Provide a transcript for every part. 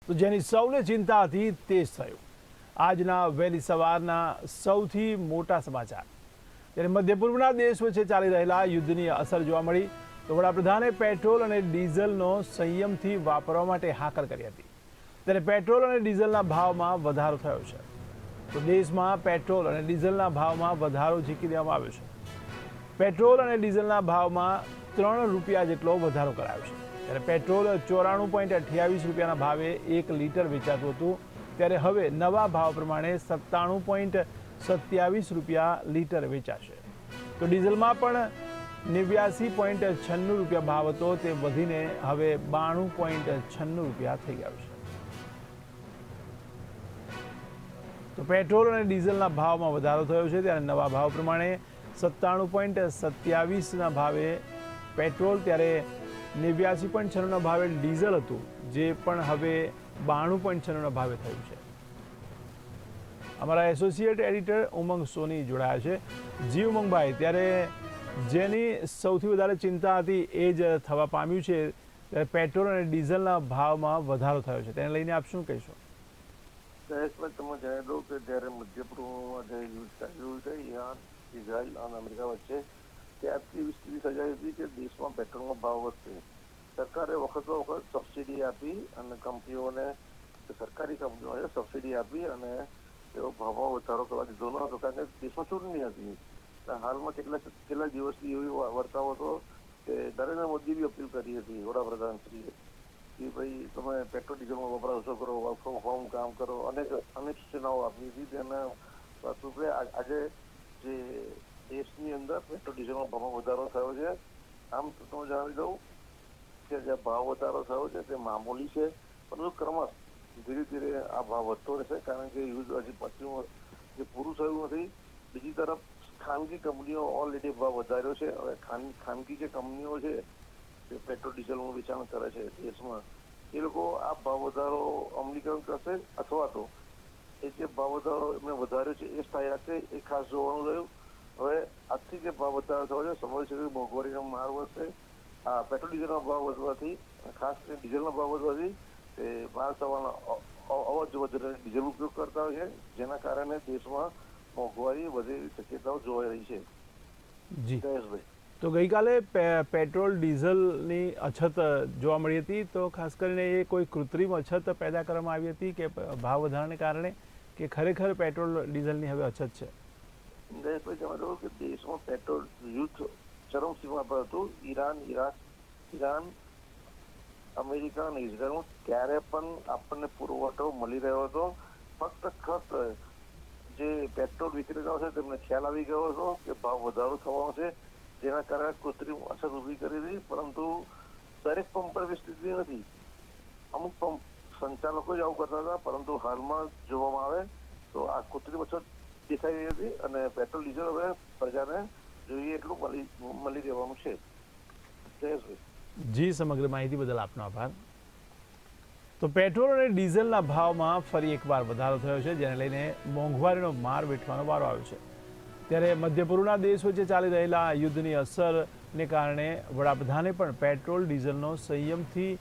તો જેની સૌને ચિંતા હતી તે જ થયું। આજના વહેલી સવારના સૌથી મોટા સમાચાર। ત્યારે મધ્ય પૂર્વના દેશ વચ્ચે ચાલી રહેલા યુદ્ધની અસર જોવા મળી। તો વડાપ્રધાને પેટ્રોલ અને ડીઝલનો સંયમથી વાપરવા માટે હાકલ કરી હતી। ત્યારે પેટ્રોલ અને ડીઝલના ભાવમાં વધારો થયો છે। તો દેશમાં પેટ્રોલ અને ડીઝલના ભાવમાં વધારો ઝીકી દેવામાં આવ્યો છે। પેટ્રોલ અને ડીઝલના ભાવમાં 3 રૂપિયા જેટલો વધારો કરાયો છે। ત્યારે પેટ્રોલ 94.28 રૂપિયાના ભાવે 1 લીટર વેચાતું હતું, ત્યારે હવે નવા ભાવ પ્રમાણે 97.27 રૂપિયા લીટર વેચાશે। તો ડીઝલમાં પણ 89.96 રૂપિયા ભાવ હતો, તે વધીને હવે 92.96 રૂપિયા થઈ ગયો છે। તો પેટ્રોલ અને ડીઝલના ભાવમાં વધારો થયો છે, ત્યારે નવા ભાવ પ્રમાણે 97.27ના ભાવે પેટ્રોલ, ત્યારે 89.96ના ભાવે ડીઝલ હતું, જે પણ હવે 92.96ના ભાવે થયું છે। અમારા એસોસિએટ એડિટર ઉમંગ સોની જોડાયા છે। જી ઉમંગભાઈ, ત્યારે જેની સૌથી વધારે ચિંતા હતી એ જ થવા પામ્યું છે। ત્યારે પેટ્રોલ અને ડીઝલના ભાવમાં વધારો થયો છે, તેને લઈને આપ શું કહેશો? જયેશભાઈ, તમે જાણી દો કે જ્યારે મધ્ય પૂર્વમાં જે યુદ્ધ ચાલી રહ્યું છે ઈરાન, ઇઝરાયલ અને અમેરિકા વચ્ચે, ત્યારથી એવી સ્થિતિ સર્જાઈ હતી કે દેશમાં પેટ્રોલનો ભાવ વધશે। સરકારે વખતો વખત સબસિડી આપી અને કંપનીઓને, સરકારી કંપનીઓને સબસિડી આપી અને તેઓ ભાવમાં વધારો કરવા દીધો ન હતો, કારણ કે દેશમાં ચૂંટણી હતી। હાલમાં કેટલા દિવસથી એવી વર્તાવ હતો કે નરેન્દ્ર મોદી બી અપીલ કરી હતી વડાપ્રધાનશ્રીએ કે ભાઈ તમે પેટ્રોલ ડીઝલનો વપરાશ ઓછો કરો, વર્ક ફ્રોમ હોમ કામ કરો, અનેક સૂચનાઓ આપી હતી। તેના ભાગરૂપે આજે જે દેશની અંદર પેટ્રોલ ડીઝલનો ભાવમાં વધારો થયો છે। આમ તો તમે જાણી દઉં કે જે ભાવ વધારો થયો છે તે મામૂલી છે, પરંતુ ક્રમશ ધીરે ધીરે આ ભાવ વધતો રહેશે, કારણ કે યુદ્ધ હજી પશ્ચિમ જે પૂરું થયું નથી। બીજી તરફ ખાનગી કંપનીઓ ઓલરેડી ભાવ વધાર્યો છે। હવે ખાનગી જે કંપનીઓ છે જે પેટ્રોલ ડીઝલનું વેચાણ કરે છે દેશમાં, એ લોકો આ ભાવ વધારો અમલીકરણ કરશે અથવા તો એ જે ભાવ વધારો એમને વધાર્યો છે એ સ્થાયી રાખશે, એ ખાસ જોવાનું રહ્યું। હવે આજથી જે ભાવ વધારો થયો છે, સમય છે મોંઘવારીનો માર વધશે। આ પેટ્રોલ ડીઝલના ભાવ વધવાથી, ખાસ કરીને ડીઝલના ભાવ વધવાથી તે માલ સામાન અવર જવર ડીઝલ ઉપયોગ કરતા હોય છે, જેના કારણે દેશમાં મોંઘવારી વધે એવી શક્યતાઓ જોવાઈ રહી છે। જી જયેશભાઈ, તો ગઈકાલે પેટ્રોલ ડીઝલની અછત જોવા મળી હતી। તો ખાસ કરીને એ કોઈ કૃત્રિમ અછત પેદા કરવામાં આવી હતી કે ભાવ વધારાને કારણે, કે ખરેખર પેટ્રોલ ડીઝલની હવે અછત છે? જયેશભાઈ, તમે કહો કે દેશમાં પેટ્રોલ યુદ્ધ ચરમસીમા પર હતું। ઈરાન, અમેરિકા અને ઇઝરાયલનો ત્યારે પણ આપણને પુરવઠો મળી રહ્યો હતો। ફક્ત જે પેટ્રોલ વિક્રેતાઓ છે તેમને ખ્યાલ આવી ગયો હતો કે ભાવ વધારો થવાનો છે, જેના કારણે કૃત્રિમ અછત ઊભી કરી હતી। પરંતુ દરેક પંપ પર એવી સ્થિતિ નથી। અમુક પંપ સંચાલકો જ આવું કરતા હતા, પરંતુ હાલમાં જોવામાં આવે તો આ કૃત્રિમ અછત દેખાઈ રહી હતી અને પેટ્રોલ ડીઝલ હવે પ્રજાને જોઈએ એટલું મળી રહેવાનું છે। જયેશભાઈ, જી, સમગ્ર માહિતી બદલ આપનો આભાર। તો પેટ્રોલ અને ડીઝલના ભાવમાં ફરી એકવાર વધારો થયો છે, જેને લઈને મોંઘવારીનો માર વેઠવાનો વારો આવ્યો છે। ત્યારે મધ્ય પૂર્વના દેશ વચ્ચે ચાલી રહેલા યુદ્ધની અસરને કારણે વડાપ્રધાને પણ પેટ્રોલ ડીઝલનો સંયમથી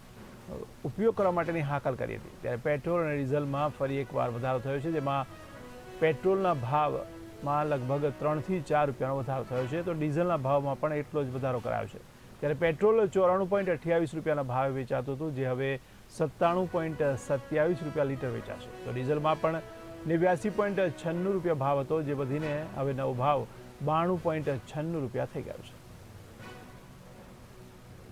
ઉપયોગ કરવા માટેની હાકલ કરી હતી। ત્યારે પેટ્રોલ અને ડીઝલમાં ફરી એકવાર વધારો થયો છે, જેમાં પેટ્રોલના ભાવમાં લગભગ 3 થી 4 રૂપિયાનો વધારો થયો છે, તો ડીઝલના ભાવમાં પણ એટલો જ વધારો કરાયો છે। ત્યારે પેટ્રોલ 94.28 રૂપિયાના ભાવે વેચાતું હતું, જે હવે 97.27 રૂપિયા લીટર વેચાશે। તો ડીઝલમાં પણ 89.96 રૂપિયા ભાવ હતો, જે વધીને હવે નવો ભાવ 92.96 રૂપિયા થઈ ગયો છે।